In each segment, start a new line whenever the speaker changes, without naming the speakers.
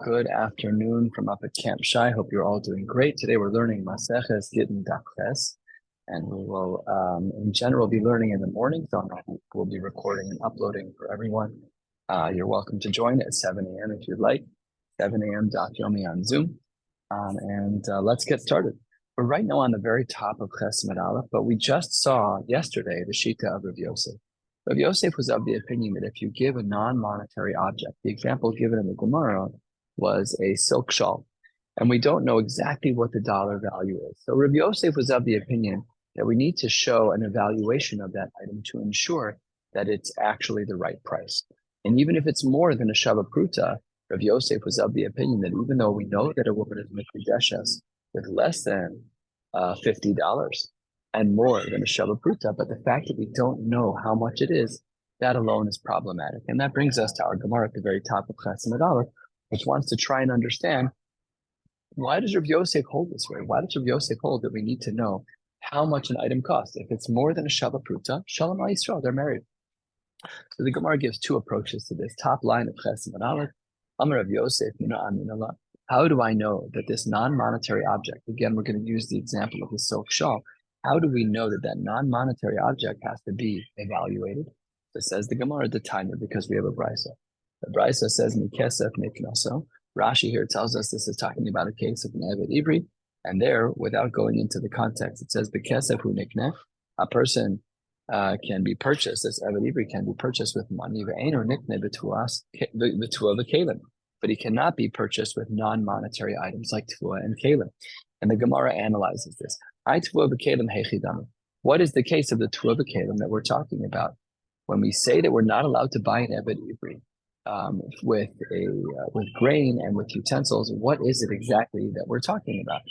Good afternoon from up at Camp Shai. Hope you're all doing great. Today we're learning Maseches Gittin Daf Ches, and we will, in general, be learning in the morning. So we'll be recording and uploading for everyone. You're welcome to join at 7 a.m. if you'd like. 7 a.m. Daf Yomi on Zoom, let's get started. We're right now on the very top of Ches Med Aleph, but we just saw yesterday the Shita of Rabbi Yosef. Rabbi Yosef was of the opinion that if you give a non-monetary object, the example given in the Gemara was a silk shawl, and we don't know exactly what the dollar value is. So Rabbi Yosef was of the opinion that we need to show an evaluation of that item to ensure that it's actually the right price. And even if it's more than a shava pruta, Rabbi Yosef was of the opinion that even though we know that a woman is mikudeshes with less than $50 and more than a shava pruta, but the fact that we don't know how much it is, that alone is problematic. And that brings us to our Gemara at the very top of Ches Med Aleph, which wants to try and understand, why does Rabbi Yosef hold this way? Why does Rabbi Yosef hold that we need to know how much an item costs? If it's more than a shava pruta, shalom al Yisrael, they're married. So the Gemara gives two approaches to this. Top line of Ches Med Aleph, Amar Rabbi Yosef, how do I know that this non-monetary object, again, we're going to use the example of the silk shawl, how do we know that that non-monetary object has to be evaluated? So says the Gemara at the time, because we have a brisa. The brisa says, Mikesef Miknaso. Rashi here tells us this is talking about a case of an Eved Ivri, and there, without going into the context, it says, Bekesef hu nikneh, a person can be purchased, this Eved Ivri can be purchased with money, ve'eno nikneh b'tuah v'kelim, but he cannot be purchased with non-monetary items like tuah and kelim. And the Gemara analyzes this. I tuah v'kelim hechidam. What is the case of the tuah v'kelim that we're talking about? When we say that we're not allowed to buy an Eved Ivri with grain and with utensils, what is it exactly that we're talking about?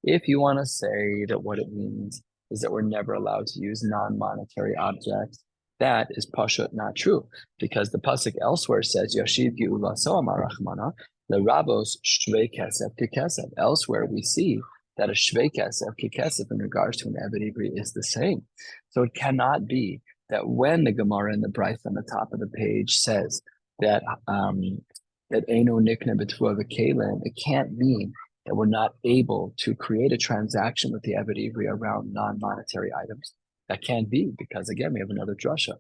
If you want to say that what it means is that we're never allowed to use non-monetary objects, that is pashut not true, because the pasuk elsewhere says Yashiv Geulaso Amar Rachmana L'Rabos Shvei Kesef Kekesef. Elsewhere we see that a Shvei Kesef Kekesef in regards to an Eved Ivri is the same. So it cannot be that when the Gemara in the Brisa on the top of the page says that that Eino Nikna B'Tuah V'Kelim, it can't mean that we're not able to create a transaction with the Eved Ivri around non-monetary items. That can't be, because again, we have another drasha.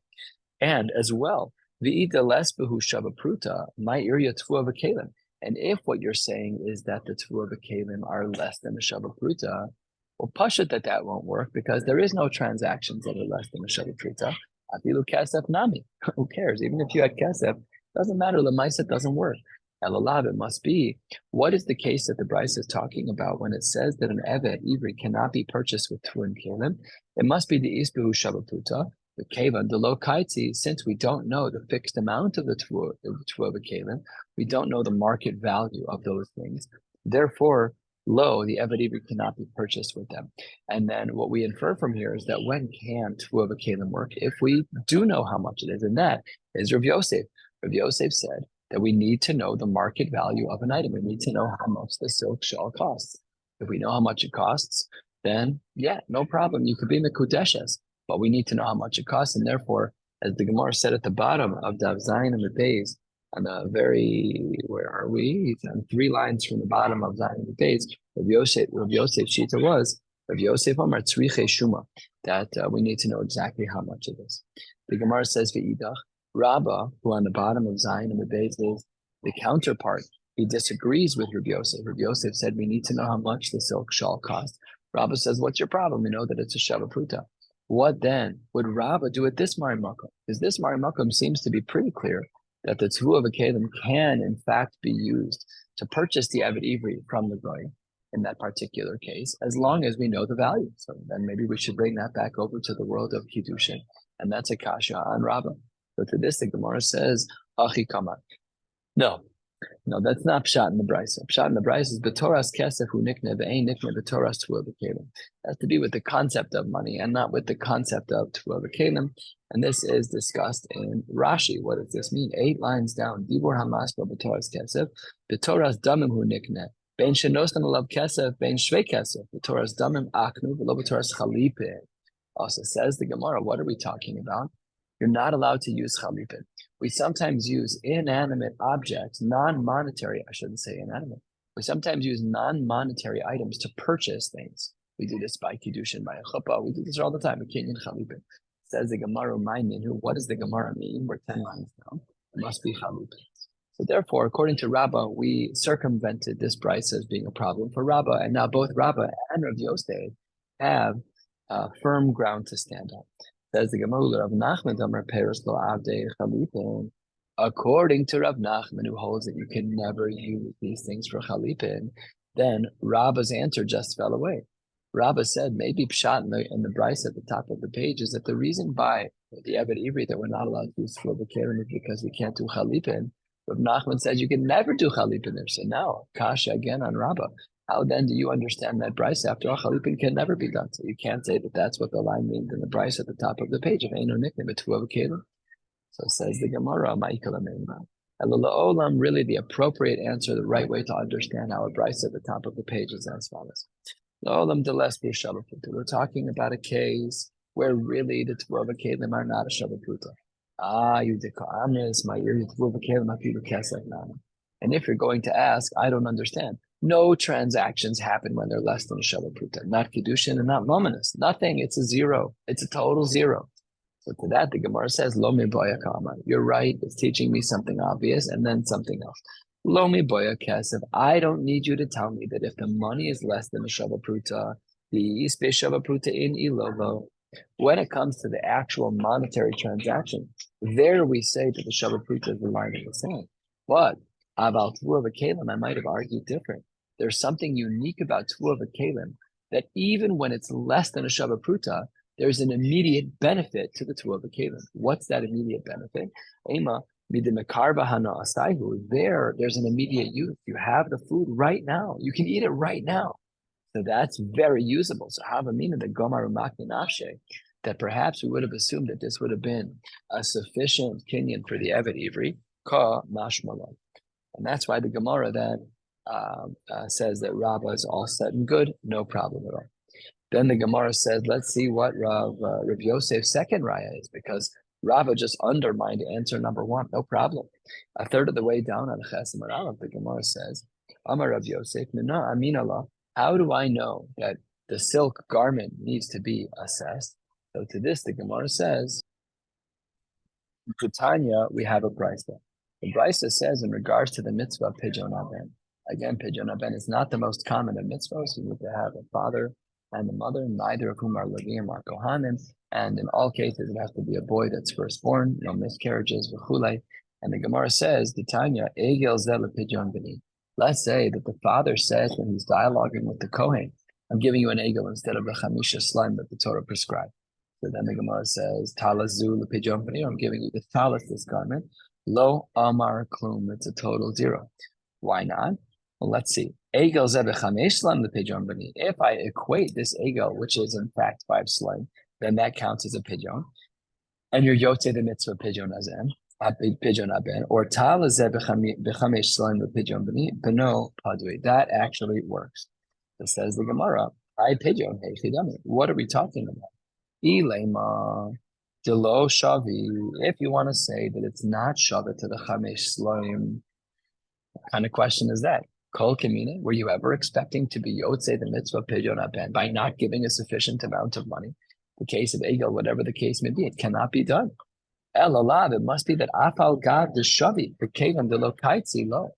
And as well, V'ida Lesbehu Shava Pruta, my area Tuah V'Kelim. And if what you're saying is that the Tuah V'Kelim are less than the Shava Pruta, well, pashut that won't work, because there is no transactions that are less than a shava pruta. Afilu kesef nami. Who cares? Even if you had kesef, doesn't matter. Lemaisa doesn't work. Elalav, it must be. What is the case that the Bryce is talking about when it says that an Eved Ivri cannot be purchased with tuah and kelim? It must be the isbehu shava pruta, the kevan, the lo kaitzi. Since we don't know the fixed amount of the tuah of kelim, we don't know the market value of those things. Therefore, the Eved Ivri cannot be purchased with them. And then what we infer from here is that when can tuah v'kelim work? If we do know how much it is, and that is Rav Yosef. Rav Yosef said that we need to know the market value of an item. We need to know how much the silk shawl costs. If we know how much it costs, then yeah, no problem. You could be mekudeshes, but we need to know how much it costs. And therefore, as the Gemara said at the bottom of Daf Zayin and the Beis, on the where are we? It's on 3 lines from the bottom of Zayin and the Beis, Rav Yosef Shita was, Rav Yosef Amar Tzriche Shuma, that we need to know exactly how much it is. The Gemara says, V'idach, Rabbah, who on the bottom of Zayin and the Beis is the counterpart, he disagrees with Rabbi Yosef. Rabbi Yosef said, we need to know how much the silk shawl costs. Rabbah says, what's your problem? We know that it's a shava pruta. What then would Rabbah do at this Mari Makom? Because this Mari Makom seems to be pretty clear that the tuah v'kelim can, in fact, be used to purchase the Eved Ivri from the goy in that particular case, as long as we know the value. So then maybe we should bring that back over to the world of Kiddushin, and that's a kasha on Rabbah. So to this, the Gemara says, Achi Kama. No, that's not pshat in the Brisa. Pshat in the Brisa is b'toras kesef hu nikne ve'ein nikne b'toras tuah v'kelim. It has to be with the concept of money and not with the concept of tuah v'kelim. And this is discussed in Rashi. What does this mean? 8 lines down. Dibur hamaspa b'toras kesef, b'toras damim hu nikne. Bein shenosam alav kesef, bein shvei kesef. B'toras damim aknu, v'lo b'toras chalipin. Also says the Gemara, what are we talking about? You're not allowed to use chalipin. We sometimes use inanimate objects, non-monetary, I shouldn't say inanimate. We sometimes use non-monetary items to purchase things. We do this by Kiddushin, by a chuppah. We do this all the time. Says the Gemara, what does the Gemara mean? We're 10 lines down. It must be chalipin. So therefore, according to Rabbah, we circumvented this price as being a problem for Rabbah, and now both Rabbah and Rav Yosef have firm ground to stand on. Says the Gemara, Rav Nachman Amar Peres lo avdei chalipin. According to Rav Nachman, who holds that you can never use these things for chalipin, then Rabbah's answer just fell away. Rabbah said maybe pshat in the Bryce at the top of the page is that the reason by the Eved Ivri that we're not allowed to use for the Keren is because we can't do chalipin. Rav Nachman says you can never do chalipin there. So now, kasha again on Rabbah. How then do you understand that Bryce? After all, chalipin can never be done. So you can't say that that's what the line means in the Bryce at the top of the page. If ain't no nickname, it's two of a Keren. So says the Gemara, really the appropriate answer, the right way to understand our Bryce at the top of the page is as follows. We're talking about a case where really the Tvova Kalim are not a Shabbat. And if you're going to ask, I don't understand. No transactions happen when they're less than a Shabbat. Not Kiddushin and not Mominus. Nothing. It's a zero. It's a total zero. So to that, the Gemara says, Lo mi boya kama. You're right. It's teaching me something obvious and then something else. Lo mi boya kesef. I don't need you to tell me that if the money is less than a Shabbat Pruta, the ispe Shabbat Pruta in ilolo. When it comes to the actual monetary transaction, there we say that the Shabbat Pruta is the line in the sand. But about Tuah V'Kalim, I might have argued different. There's something unique about Tuah V'Kalim that even when it's less than a Shabbat Pruta, there's an immediate benefit to the Tuah V'Kalim. What's that immediate benefit? There's an immediate use. You have the food right now. You can eat it right now. So that's very usable. So have a meaning that Gomar Umakni Nafshe, that perhaps we would have assumed that this would have been a sufficient kinyan for the Eved Ivri, Ka Mashmalon. And that's why the Gemara then says that Rabbah is all set and good, no problem at all. Then the Gemara says, let's see what Rav Yosef's second raya is, because Rabbah just undermined answer number one, no problem. A third of the way down on Chesem Aleph, the Gemara says, Amar Rav Yosef, Mina Amin Allah. How do I know that the silk garment needs to be assessed? So to this, the Gemara says, to Tanya, we have a brisa. The brisa says in regards to the mitzvah of Pidyon Aben. Again, Pidyon Aben is not the most common of mitzvahs. You need to have a father and a mother, neither of whom are Levim or Kohanim. And in all cases, it has to be a boy that's firstborn, no miscarriages, v'chulei. And the Gemara says, the Tanya, Egel Zel Pidyon Beni. Let's say that the father says when he's dialoguing with the Kohen, I'm giving you an egel instead of the chamisha slime that the Torah prescribed. So then the Gemara says, Talazu lepidyon b'ni, I'm giving you the talis, this garment. Lo amar klum, it's a total zero. Why not? Well, let's see. Egel zeh b'chamesh slime lepidyon b'ni. If I equate this egel, which is in fact 5 slime, then that counts as a pidyon. And you're yotze the mitzvah pidyon azen. Pidyon aben, or tal b'chamesh slime pidyon b'ni b'no padui. That actually works. It says the Gemara, I pidyon heichidami. What are we talking about? Ilema delo shavi. If you want to say that it's not shavi to the chamesh slime, what kind of question is that? Kol kamina. Were you ever expecting to be yotze the mitzvah pidyon aben by not giving a sufficient amount of money? The case of egel, whatever the case may be, it cannot be done. El alav, it must be that afal gad the shavi, the kevan de lo kaitzi lo.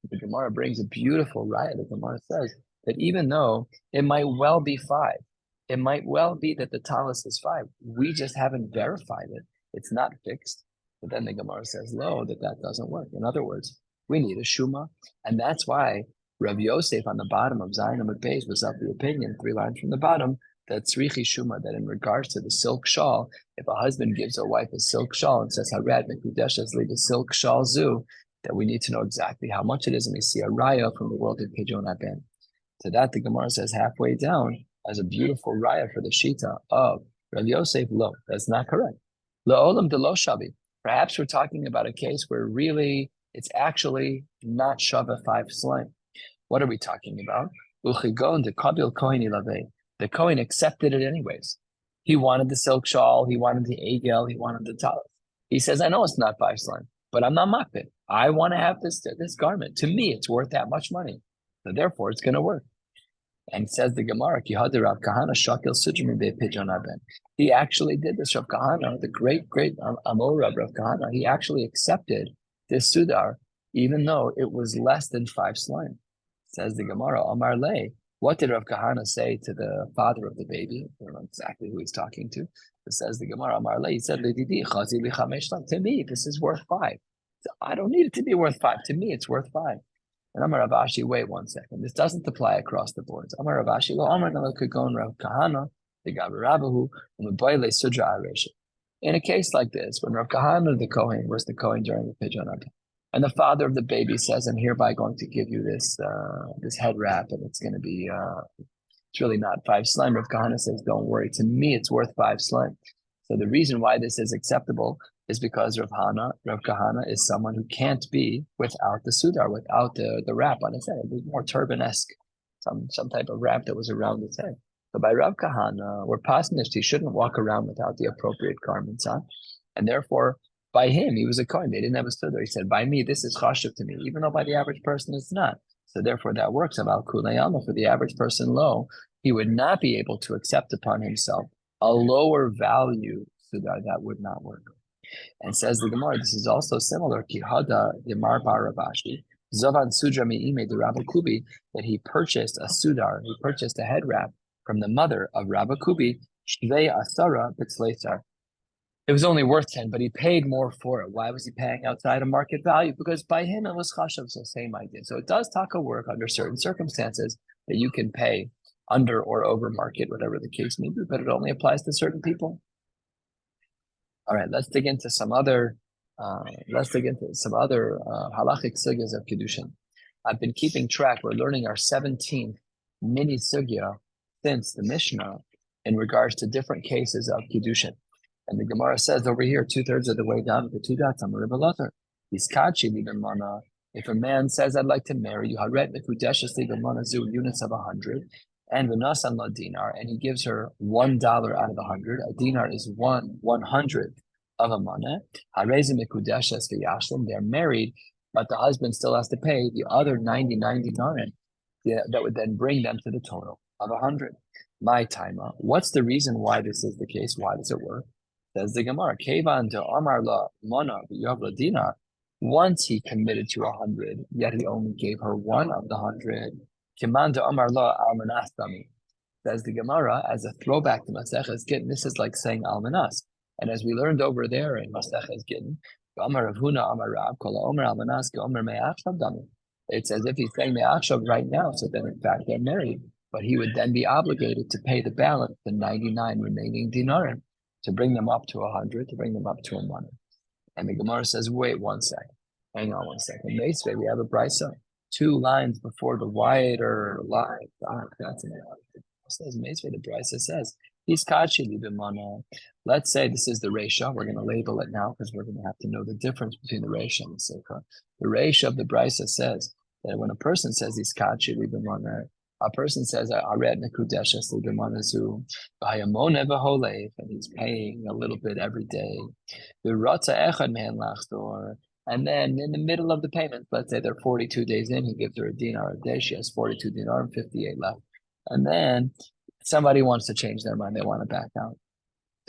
The Gemara brings a beautiful raya. The Gemara says that even though it might well be 5, it might well be that the talis is 5. We just haven't verified it. It's not fixed. But then the Gemara says, lo, that doesn't work. In other words, we need a shuma. And that's why Rav Yosef on the bottom of Zayin Amud Beis was of the opinion, 3 lines from the bottom, that tzrichi shuma, that in regards to the silk shawl, if a husband gives a wife a silk shawl and says, Harad mekudeshes li the silk shawl zu, that we need to know exactly how much it is, and we see a raya from the world of Pidyon Aben. To that, the Gemara says halfway down, as a beautiful raya for the shita of Rav Yosef, lo, that's not correct. La'olam de lo shavi. Perhaps we're talking about a case where really it's actually not shava 5 slime. What are we talking about? Uchigon de kabil kohen ilavei. The Kohen accepted it anyways. He wanted the silk shawl, he wanted the egel, he wanted the talis. He says, I know it's not 5 slime. but I'm not makbid. I want to have this garment. To me, it's worth that much money. So therefore, it's going to work. And says the Gemara, Kihadi Rav Kahana Shakil Sujmi Be Pijon Aben. He actually did this. Rav Kahana, the great Amor Rav Kahana, he actually accepted this Sudar, even though it was less than 5 slime. Says the Gemara, Amar Le. What did Rav Kahana say to the father of the baby? I don't know exactly who he's talking to. It says the Gemara, Amar Le, he said, to me, this is worth 5. I don't need it to be worth 5. To me, it's worth 5. And Amar Rav Ashi, wait one second. This doesn't apply across the boards. Amar Rav Ashi, lo Amar Nala Kagon Rav Kahana, the Gaber Rabahu, and the Boile Sudra Arish. In a case like this, when Rav Kahana the Kohen was the Kohen during the Pijon Aben, and the father of the baby says, I'm hereby going to give you this head wrap, and it's going to be, it's really not 5 slime. Rav Kahana says, don't worry. To me, it's worth 5 slime. So the reason why this is acceptable is because Rav Kahana is someone who can't be without the sudar, without the wrap on his head. It was more turban-esque, some type of wrap that was around his head. So by Rav Kahana, we're pasnish, he shouldn't walk around without the appropriate garments on. And therefore, by him, he was a kohen. They didn't have a sudar. He said, by me, this is chashuv to me, even though by the average person it's not. So therefore, that works. About kulayama, for the average person low, he would not be able to accept upon himself a lower value sudar. That would not work. And says the Gemara, this is also similar. Kihada Yamar Bar Ravashi, Zovan Sudra Me'ime de Rabbi Kubi, that he purchased a sudar, he purchased a head wrap from the mother of Rabbi Kubi, Shvei Asara B'tzleisar. It was only worth 10, but he paid more for it. Why was he paying outside of market value? Because by him it was chashav, so same idea. So it does taka work under certain circumstances that you can pay under or over market, whatever the case may be, but it only applies to certain people. All right, let's dig into some other halachic sugyas of Kiddushin. I've been keeping track. We're learning our 17th mini sugya since the Mishnah in regards to different cases of Kiddushin. And the Gemara says over here, 2/3 of the way down to the 2 dots, I'm a Rebbe Lothar. If a man says, I'd like to marry you, units of 100, and Vinasan la dinar, and he gives her $1 out of 100. A dinar is 1/100 of a mana. They're married, but the husband still has to pay the other 99 dinarim. That would then bring them to the total of 100. My timer. What's the reason why this is the case? Why does it work? Says the Gemara, Kevan to Amar la mana v'yavla dinar. Once he committed to 100, yet he only gave her 1 of the 100. Kiman to Amar la almanas dami. Says the Gemara, as a throwback to Maseches Gittin, this is like saying almanas. And as we learned over there in Maseches Gittin, Amar Ravuna Amar Rav Kol Omer almanas Omer me'achshav dami. It's as if he's saying me'achshav right now, so then in fact they're married. But he would then be obligated to pay the balance, the 99 remaining dinarim, to bring them up to 100, to bring them up to a money. And the Gemara says, wait one second. Hang on one second. Meisvei, we have a brisa. 2 lines before the wider line. That's an it says Meisvei, the brisa says, let's say this is the Resha. We're going to label it now because we're going to have to know the difference between the Resha and the Sikha. The Resha of the brisa says that when a person says a person says, and he's paying a little bit every day. And then in the middle of the payment, let's say they're 42 days in, he gives her a dinar a day. She has 42 dinar and 58 left. And then somebody wants to change their mind. They want to back out.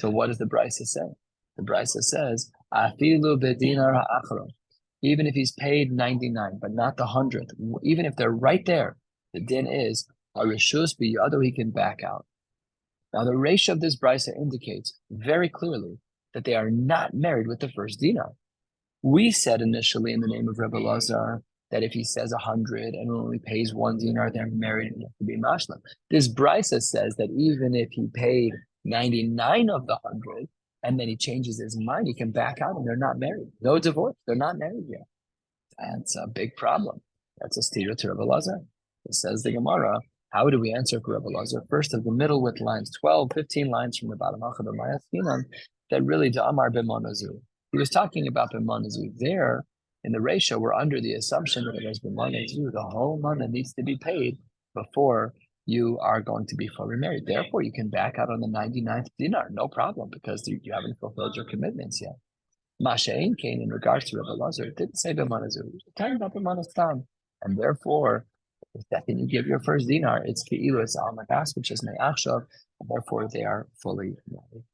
So what does the brisa say? The brisa says, even if he's paid 99, but not the 100th, even if they're right there, the din is a reshus biyado, he can back out. Now the ratio of this brisa indicates very clearly that they are not married with the first dinar. We said initially in the name of Rebbe Lazar that if he says 100 and only pays 1 dinar, they're married and have to be mashlam. This brisa says that even if he paid 99 of the 100 and then he changes his mind, he can back out and they're not married. No divorce. They're not married yet. That's a big problem. That's a steer to Rebbe Lazar. It says the Gemara, how do we answer for Rebbe Lazar? First of the middle with lines, 12, 15 lines from the bottom, that really Da'amar b'monazu. He was talking about b'monazu. There, in the ratio, we're under the assumption that there's b'monazu. The whole mana needs to be paid before you are going to be fully married. Therefore, you can back out on the 99th dinar, no problem, because you haven't fulfilled your commitments yet. Mashain came in regards to Rabbi Lazar, it didn't say b'manazu. It was talking about b'manastam. And therefore, the second you give your first dinar, it's ke'ilu, it's al-magas, which is me'achshav, and therefore they are fully married.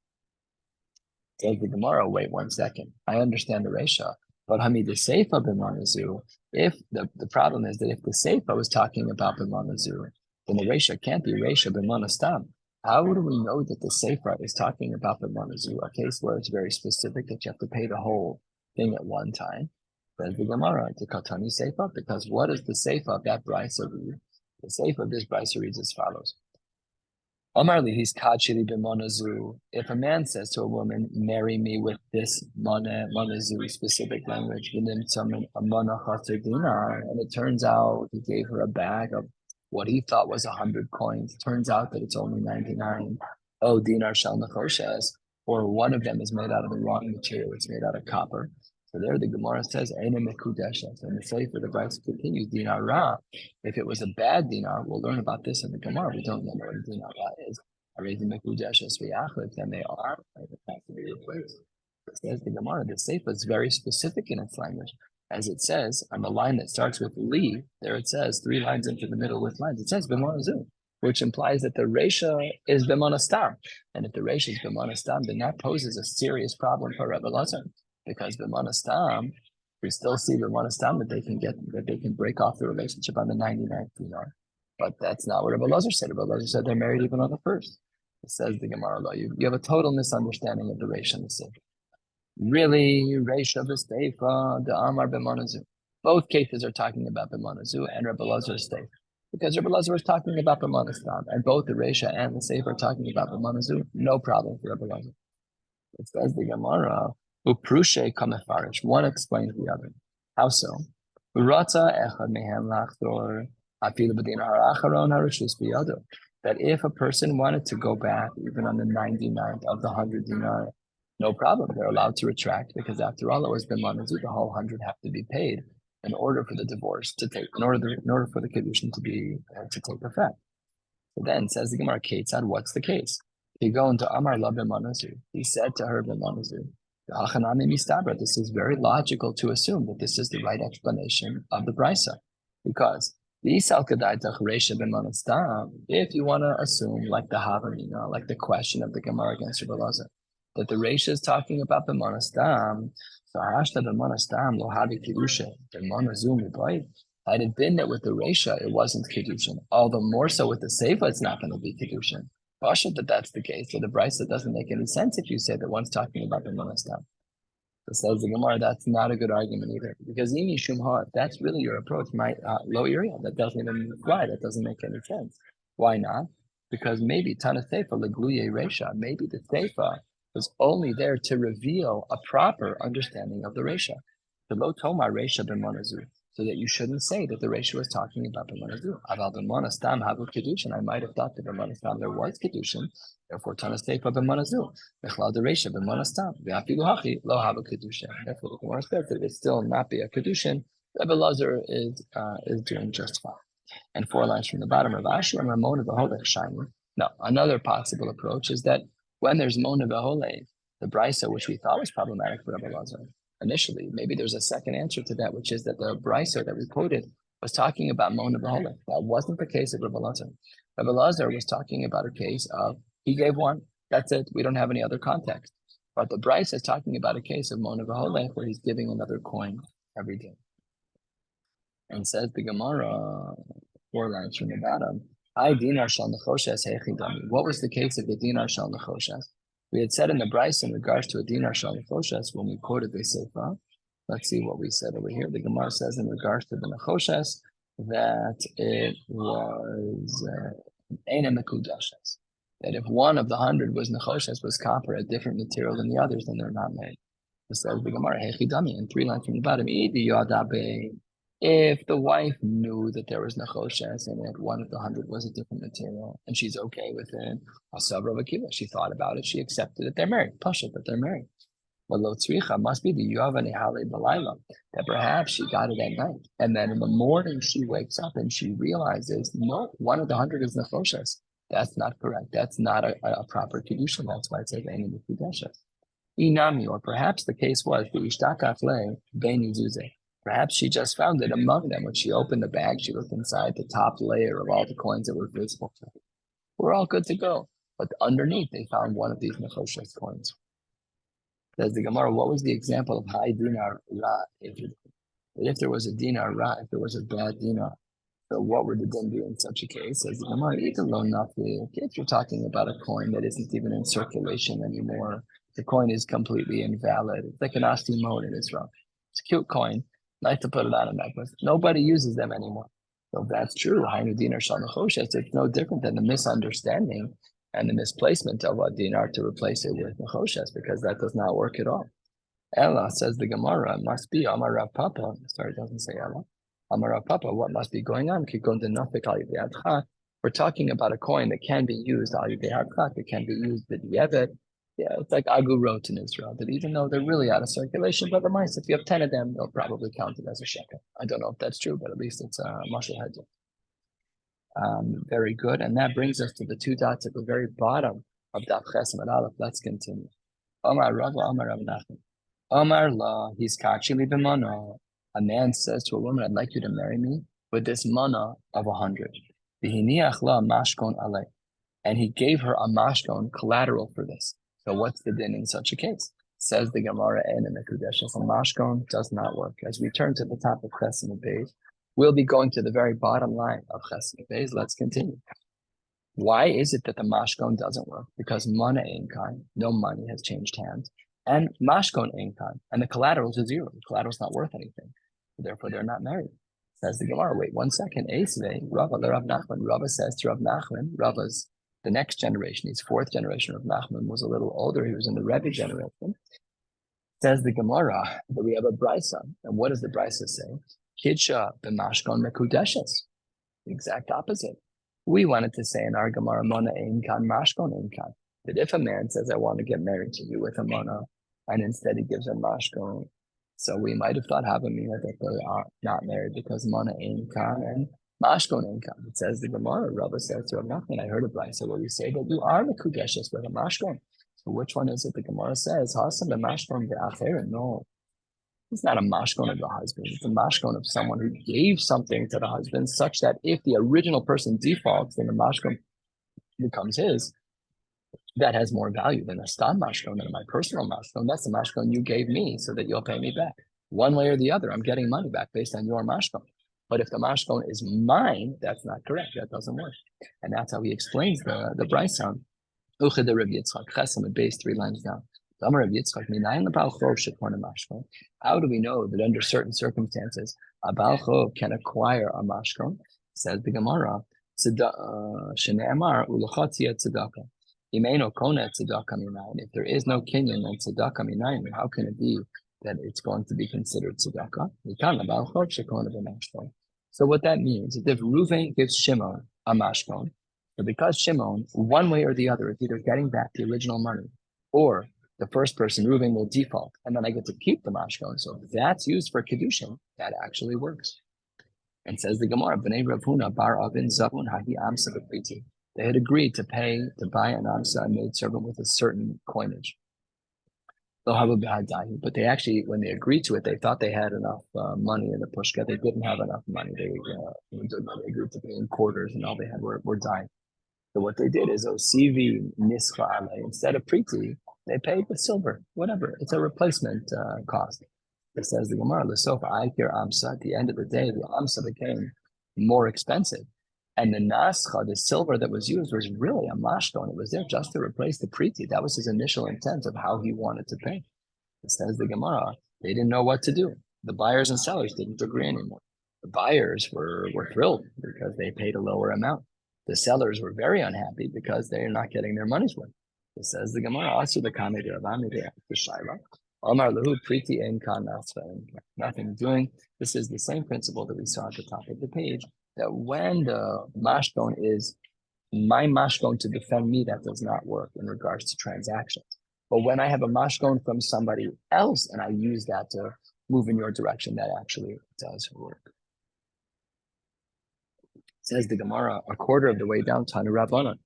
Says the Gemara, wait 1 second. I understand the Resha, but Hamid the Seifa b'manazu, if the problem is that if the Seifa was talking about b'manazu, then the Resha can't be Resha b'manastam. How do we know that the Seifa is talking about b'manazu, a case where it's very specific that you have to pay the whole thing at one time? Says the Gemara, the Katani Seifa, because what is the Seifa of that brisa read? The Seifa of this brisa reads as follows. If a man says to a woman, marry me with this manazu specific language, and it turns out he gave her a bag of what he thought was 100 coins. Turns out that it's only 99. Oh, dinar shel nechoshes, or one of them is made out of the wrong material. It's made out of copper. So there the Gemara says, Eina mekudeshes. And the Sefer, the Brisa continues, dinar ra. If it was a bad dinar, we'll learn about this in the Gemara. We don't know what a dinar ra is. Then they are. It has to be replaced. It says the Gemara, the Sefer is very specific in its language. As it says, on the line that starts with li, there it says, 3 lines into the middle with lines, it says b'monazu, which implies that the Resha is b'monastam. And if the Resha is b'monastam, then that poses a serious problem for Rabbi Lazar. Because b'monastam, we still see b'monastam that they can break off the relationship on the 99th dinar. But that's not what Rabbi Lazar said. Rabbi Lazar said they're married even on the first. It says the Gemara law. You have a total misunderstanding of the Resha and the Sefer. Really, Resha v'Steifa, the Amar b'manazu. Both cases are talking about b'manazu and Rabbi Lazar's Steifa. Because Rabbi Lazar is talking about b'manastam, and both the Resha and the Sefer are talking about b'manazu. No problem for Rabbi Lazar. It says the Gemara, uprushe kamefarish. One explains the other. How so? Urata echad mehem lachtor afilu b'dinar ha'acharon harishus biyado. That if a person wanted to go back even on the 99th of the 100 dinar, no problem. They're allowed to retract because after all, it was b'manazu. The whole 100 have to be paid in order for the divorce to take, in order for the Kiddushin to take effect. So then says the Gemara, Ketzad, what's the case? He go into Amar la b'manazu. He said to her b'manazu. This is very logical to assume that this is the right explanation of the brisa, because if you want to assume like the Havamina, like the question of the Gemara against Rabbi Lazar, that the Reisha is talking about b'manastam, so hashta b'manastam lo havi kiddushin b'manazu mibayit. Had it been that with the Reisha it wasn't kiddushin, all the more so with the Seifa it's not going to be kiddushin. Pasha that that's the case. So the Brisa doesn't make any sense if you say that one's talking about b'manastam. So says the Gemara, that's not a good argument either, because imi shumha, if that's really your approach, my low area, that doesn't even apply. That doesn't make any sense. Why not? Because maybe Tana Seifa legluye Reisha, maybe the Seifa was only there to reveal a proper understanding of the Resha. The lo toma Resha b'manazu, so that you shouldn't say that the Resha was talking about b'manazu. Aval b'manastam havu Kiddushin. I might have thought that b'manastam there was Kiddushin, therefore Tana Seifa b'manazu. Bechlal the Resha b'manastam. V'afilu hachi lo havu Kiddushin. Therefore the Gemara says that it still not be a Kiddushin. Rabbi Lazar is doing just fine. And 4 lines from the bottom of Asher and Ramona v'holech shiny. No, another possible approach is that when there's Mona V'Holei, the Brisa, which we thought was problematic for Rabbi Lazar initially, maybe there's a second answer to that, which is that the Brisa that we quoted was talking about Mona V'Holei. That wasn't the case of Rabbi Lazar. Rabbi Lazar was talking about a case of, he gave one, that's it, we don't have any other context. But the Brisa is talking about a case of Mona V'Holei where he's giving another coin every day. And says the Gemara, 4 lines from the bottom, what was the case of the dinar shal nechoshes? We had said in the Brisa in regards to a dinar shal nechoshes when we quoted the Sefer. Let's see what we said over here. The Gemara says in regards to the nechoshes that it was eina mekudeshes. That if one of the 100 was nechoshes, was copper, a different material than the others, then they're not made. It says the Gemara, hechidami, in 3 lines from the bottom, if the wife knew that there was nechoshes and that one of the 100 was a different material and she's okay with it, she thought about it, she accepted it, they're married. Pasha, that they're married. But lo tzricha must be the yavani hale balayla, that perhaps she got it at night. And then in the morning she wakes up and she realizes, no, one of the 100 is nechoshes. That's not correct. That's not a proper Kiddushin. That's why it says any Kiddushin. Inami, or perhaps the case was the ishtakafle beni zuze. Perhaps she just found it among them. When she opened the bag, she looked inside the top layer of all the coins that were visible to her. We're all good to go. But underneath, they found one of these Nechoshes coins. Says the Gemara, what was the example of high dinar ra? If there was a dinar ra, if there was a bad dinar, so what would the din be in such a case? Says the Gemara, if you're talking about a coin that isn't even in circulation anymore, the coin is completely invalid. It's like an asti mode in Israel. It's a cute coin, nice to put it on a necklace. Nobody uses them anymore. So if that's true, Hainu dinar shal nechoshes, it's no different than the misunderstanding and the misplacement of a dinar to replace it with nechoshes, because that does not work at all. Ella, says the Gemara, must be Amar Rav Papa. Sorry, it doesn't say Ella. Amar Rav Papa, what must be going on? We're talking about a coin that can be used, it can be used b'di'evet. Yeah, it's like Agu wrote in Israel, that even though they're really out of circulation, but the mice, if you have 10 of them, they'll probably count it as a shekel. I don't know if that's true, but at least it's a mashal hedge. Very good. And that brings us to the two dots at the very bottom of Daf Chesem and Aleph. Let's continue. Omar Rava, Omar Rav Nachman. Omar La, he's kachili b'mana. A man says to a woman, I'd like you to marry me with this mana of 100. V'hiniach la mashkon alei. And he gave her a mashkon collateral for this. So what's the din in such a case? Says the Gemara and in the Kiddushin, a mashkon does not work. As we turn to the top of Chesem and Beis, we'll be going to the very bottom line of Chesem and Beis. Let's continue. Why is it that the mashkon doesn't work? Because mana ain't kind, no money has changed hands, and mashkon ain't kind, and the collateral's a zero. The collateral's not worth anything. Therefore, they're not married. Says the Gemara, wait 1 second. Eisvei, Rava, Rav Nachman. Rava says to Rav Nachman, Rava's the next generation, his fourth generation of Nachman was a little older. He was in the Rebbe generation. Says the Gemara that we have a brisa. And what does the brisa say? Kidsha b'mashkon mekudeshes. The exact opposite. We wanted to say in our Gemara, Mona ein kan, mashkon ein kan. That if a man says, I want to get married to you with a Mona, and instead he gives a mashkon, so we might have thought Havamina that they are not married because Mona ein kan and mashkon ein kan. It says the Gemara, Rabbi says to Rav Nachman, I heard a brisa where we say that you are mekudeshes with a mashkon. So which one is it? The Gemara says, Hasan the mashkon be'acher. No, it's not a mashkon of the husband. It's a mashkon of someone who gave something to the husband, such that if the original person defaults, then the mashkon becomes his. That has more value than a stam mashkon, than my personal mashkon. That's the mashkon you gave me so that you'll pay me back. One way or the other, I'm getting money back based on your mashkon. But if the mashkon is mine, that's not correct. That doesn't work. And that's how he explains the brisa. Uched Rabbi Yitzchak, Chesem and Beis, 3 lines down. How do we know that under certain circumstances a Baal Chov can acquire a mashkon? Says the Gemara, Shne'emar u'lochatzia tzedakah. If there is no kinyan and tzedakah minayin, how can it be that it's going to be considered tzedakah? So what that means is if Reuven gives Shimon a mashkon, so because Shimon, one way or the other, is either getting back the original money, or the first person, Reuven, will default, and then I get to keep the mashkon. So if that's used for Kiddushin, that actually works. And says the Gemara, B'nei Rav Huna bar Avin Zavun Hahi Amsa B'Priti. They had agreed to buy an Amsa, a maidservant, with a certain coinage. But they actually, when they agreed to it, they thought they had enough money in the pushka. They didn't have enough money. They agreed to pay in quarters, and all they had were dime. So what they did is Osivi Nischa Ale. Instead of Priti, they paid with silver, whatever. It's a replacement cost. It says the Gemara, L'sof Aikir Amsa. At the end of the day, the Amsa became more expensive. And the Nascha, the silver that was used, was really a mashkon. It was there just to replace the Priti. That was his initial intent of how he wanted to pay. It says the Gemara, they didn't know what to do. The buyers and sellers didn't agree anymore. The buyers were thrilled because they paid a lower amount. The sellers were very unhappy because they're not getting their money's worth. It says the Gemara, also the Kamei Ravami the Shaila. Omar Lahu Priti En Kan nothing doing. This is the same principle that we saw at the top of the page, that when the mashkon is my mashkon to defend me, that does not work in regards to transactions. But when I have a mashkon from somebody else and I use that to move in your direction, that actually does work. Says the Gemara, a quarter of the way down, Tanu Rabbanan.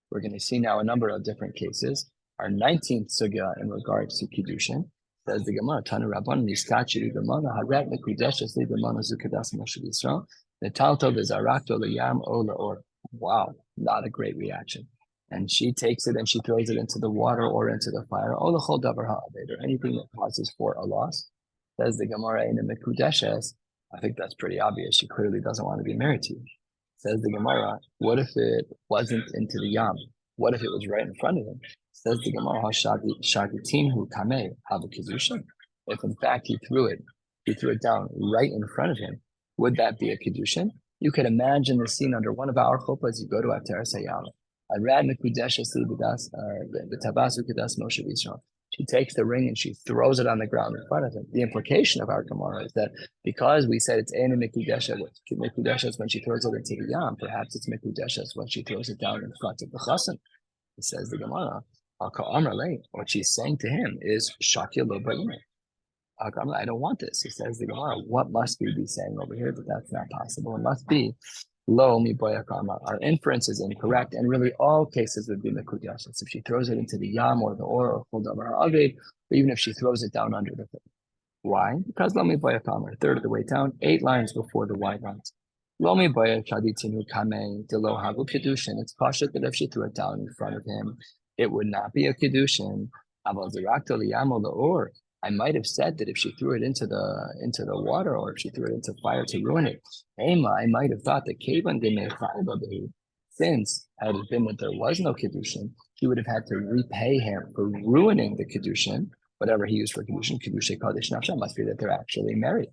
We're going to see now a number of different cases. Our 19th sugya in regards to Kiddushin says the Gemara, Tanu Rabban, Nishkachi, Gemara, Haret, Mekudesh, Esli, Gemara, Zukadas, Moshe Yisrael, Netalto, Vizarakto, Liyam, Ola, or wow, not a great reaction. And she takes it and she throws it into the water or into the fire, Ola Chol Davar Ha'aved, or anything that causes for a loss. Says the Gemara in the Mekudeshes, I think that's pretty obvious. She clearly doesn't want to be married to you. Says the Gemara, what if it wasn't into the Yam? What if it was right in front of him? Says the Gemara, Shagitim hu kameh have a Kiddushin. If in fact he threw it down right in front of him, would that be a Kiddushin? You could imagine the scene under one of our chuppahs. You go to Ateres Hayam. Arad mekudesh asli b'tabasu kedas Moshe Yisrael. She takes the ring and she throws it on the ground in front of him. The implication of our Gemara is that because we said it's Eina Mekudeshes when she throws it into the Yam, perhaps it's Mekudeshes when she throws it down in front of the Chassan. It says the Gemara, what she's saying to him is, Shakya lo ba'ina. I don't want this. He says the Gemara, what must we be saying over here that that's not possible? It must be lo mi boyakama. Our inference is incorrect, and really all cases would be mekudeshes. If she throws it into the yam or the or chol davar ha'aved, or even if she throws it down under the thing. Why? Because lo mi boyakama, a third of the way down, 8 lines before the wide lines. Lo mi boyak shaditinu kamei de lo havu kiddushin. It's pashut that if she threw it down in front of him, it would not be a kiddushin. Aval zirakto liyam or the or. I might have said that if she threw it into the water or if she threw it into fire to ruin it, I might have thought that since had it been that there was no Kiddushin, he would have had to repay him for ruining the Kiddushin, whatever he used for Kiddushin, Kiddushin Kodesh Nafsha, must be that they're actually married.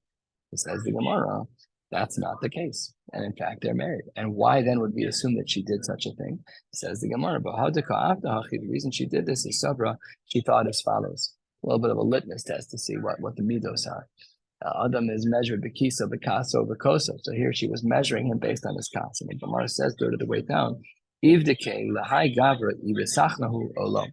It says the Gemara, that's not the case. And in fact, they're married. And why then would we assume that she did such a thing? It says the Gemara, the reason she did this is Sabra, she thought as follows. A little bit of a litmus test to see what the midos are. Adam is measured b'kiso, b'kaso, b'koso. So here she was measuring him based on his kas. And the Gemara says, third of the way down, ivdeke l'hai gavra ibesachnahu olom.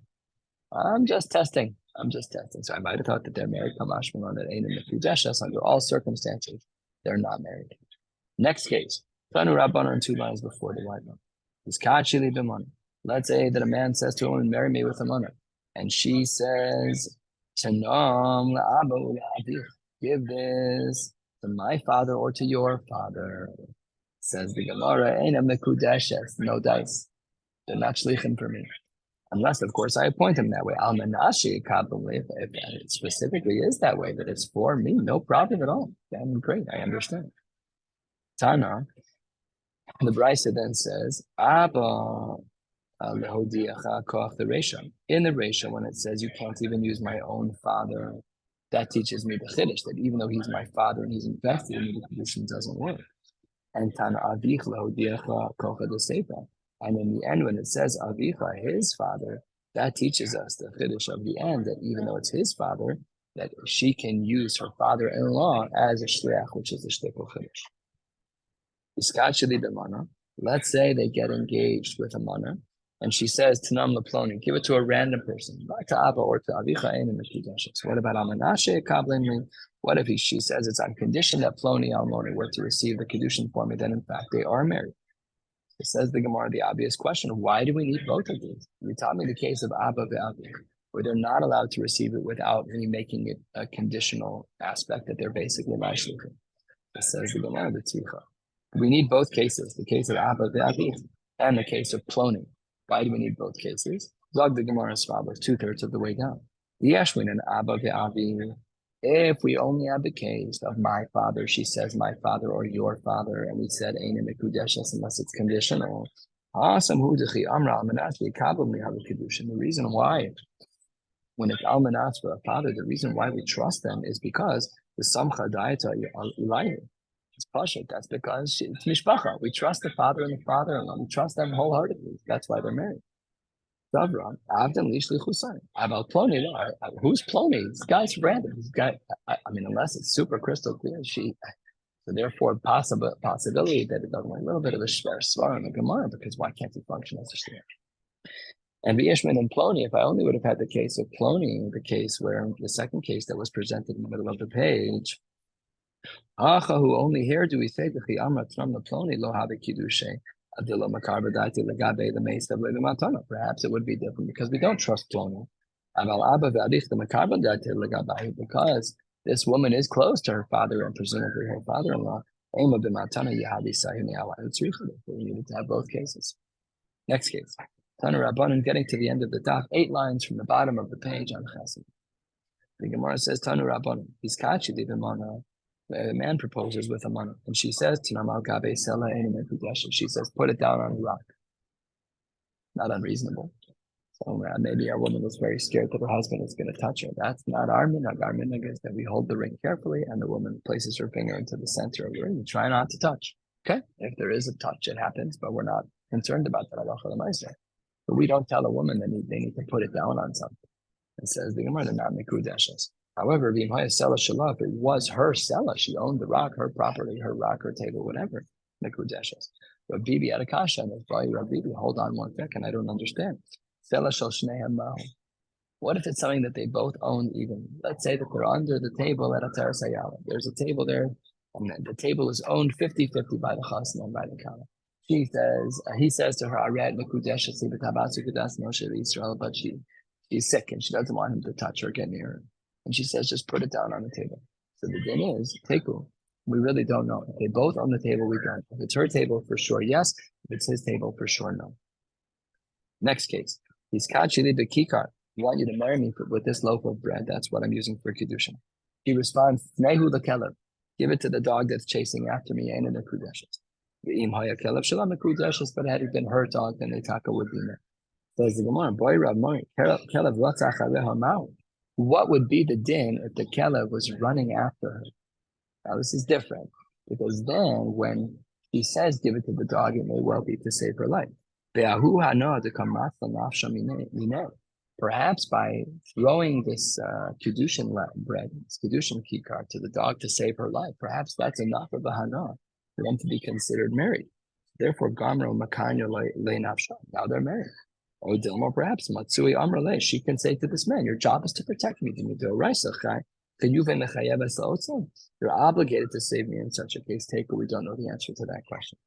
I'm just testing. So I might have thought that they're married. Kamash on that ain't in the Kudeshes. Under all circumstances, they're not married. Next case. Tanu Rabban on 2 lines before the white one. Iskachili b'mon. Let's say that a man says to a woman, marry me with a money. And she says, give this to my father or to your father. Says the Gemara, no dice. They're not shlichim for me. Unless, of course, I appoint him that way. Al-Manashi, if it specifically is that way, that it's for me, no problem at all. Then great, I understand. Tana, the Brisa then says, Abba, in the Resha, when it says you can't even use my own father, that teaches me the Chiddush, that even though he's my father and he's invested in me, the Kiddushin doesn't work. And Tana Avich Lehodiecha Kocha de Sepa. And in the end, when it says Avicha, his father, that teaches us the Chiddush of the end, that even though it's his father, that she can use her father-in-law as a shliach, which is a shtikul Chiddush. Iskachili b'mana. Let's say they get engaged with a mana, and she says, Tanam Laploni, give it to a random person, not to Abba or to Avicha, and in the Kudeshes. What about Amanashe Kablinli? What if she says it's on condition that Ploni Almoni were to receive the Kiddushin for me, then in fact they are married? It says the Gemara, the obvious question, why do we need both of these? You taught me the case of Abba ve'Avicha, where they're not allowed to receive it without me making it a conditional aspect that they're basically my shlichim. It says the Gemara, the Tzricha. We need both cases, the case of Abba ve'Avicha and the case of Ploni. Why do we need both cases? Zog the Gemara is follows 2/3 of the way down. Yeshwin and Abba ve'Avi. If we only have the case of my father, she says my father or your father, and we said Ein Mekudeshes unless it's conditional. Awesome. The reason why, when it's almanas for a father, the reason why we trust them is because the samcha daita ilayu. It's pashut. That's because it's mishpacha. We trust the father and the father-in-law. We trust them wholeheartedly. That's why they're married. Davran, Avdem Lishli Husain. About Ploni, who's Ploni? This guy's random. This guy, I mean, unless it's super crystal clear, so therefore possibility that it doesn't a little bit of a shver svar in the Gemara, because why can't he function as a shver? And V'yeshmin and Ploni, if I only would have had the case of Ploni, the case where the second case that was presented in the middle of the page, who only here do we say the Amra Tram the Ploni lo have kiddushay. Perhaps it would be different because we don't trust Ploni. Because this woman is close to her father and presumably her father-in-law. We needed to have both cases. Next case. Tanu Rabbanan, getting to the end of the Daf, 8 lines from the bottom of the page on Chesed. The Gemara says, Tanu Rabbanan, a man proposes with a mana, and she says, she says, put it down on a rock. Not unreasonable. So maybe our woman was very scared that her husband is going to touch her. That's not our minhag. Our minhag is that we hold the ring carefully, and the woman places her finger into the center of the ring and try not to touch. Okay? If there is a touch, it happens, but we're not concerned about that. But we don't tell a woman that they need to put it down on something. It says the Gemara, they're not mikudeshes. However, if it was her sela, she owned the rock, her property, her rock, her table, whatever, mikudeshes. Rabbi Bibi had a kasha, and his boy, Rabbi Bibi, hold on one second, I don't understand. Sela shel shnehem mahu. What if it's something that they both own even? Let's say that they're under the table at a teres hayala. There's a table there, and the table is owned 50-50 by the chasna and by the kala. He says to her, Ared mikudeshes b'tabasu kudas Moshe Israel, but she's sick and she doesn't want him to touch her, get near her. And she says, just put it down on the table. So the din is, teku. We really don't know. If they both on the table, we don't. If it's her table, for sure, yes. If it's his table, for sure, no. Next case. He's kachili bekikar. I want you to marry me with this loaf of bread. That's what I'm using for Kiddushin. He responds, nehu lekelev. Give it to the dog that's chasing after me. Ain't in a kudeshes. V'im haya kelev shalam kudeshes. But had it been her dog, then the taka would be there. Says the Gemara, boy Rav Mori, kelev ratzach aleha ma'u. What would be the din if the kelev was running after her? Now this is different because then when she says give it to the dog, it may well be to save her life. Perhaps by throwing this Kiddushin bread, this Kiddushin kikar to the dog to save her life, perhaps that's enough of a hana for them to be considered married. Therefore, Gamro Makanya le nafsha. Now they're married. Or Dilma, perhaps Matsui Amrale, she can say to this man, your job is to protect me. You're obligated to save me in such a case. Take, but we don't know the answer to that question.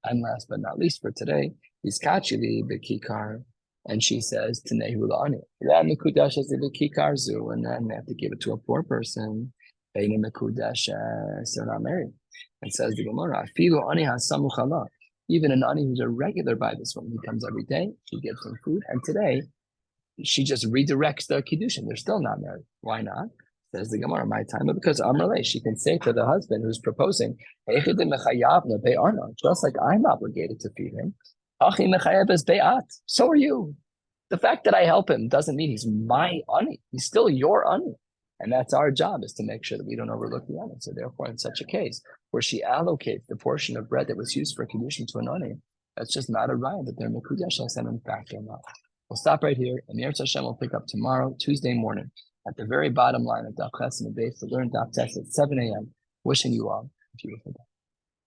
And last but not least for today, is Kachili Bekikar, and she says to Nehulani, and then they have to give it to a poor person. They're not married. And says the Gemara, even an ani who's a regular by this woman, he comes every day, she gives him food, and today she just redirects the Kiddushin. They're still not married. Why not? Says the Gemara, my time, because Amrale, she can say to the husband who's proposing, just like I'm obligated to feed him, so are you. The fact that I help him doesn't mean he's my ani. He's still your ani. And that's our job, is to make sure that we don't overlook the ani. So therefore, in such a case, where she allocates the portion of bread that was used for Kiddushin to an ani, that's just not a raya that they're mekudeshes, and in fact they're not. We'll stop right here, and Yirtzeh Hashem will pick up tomorrow, Tuesday morning, at the very bottom line of Daf Chesed and base to learn Daf Tes at 7 a.m. Wishing you all a beautiful day.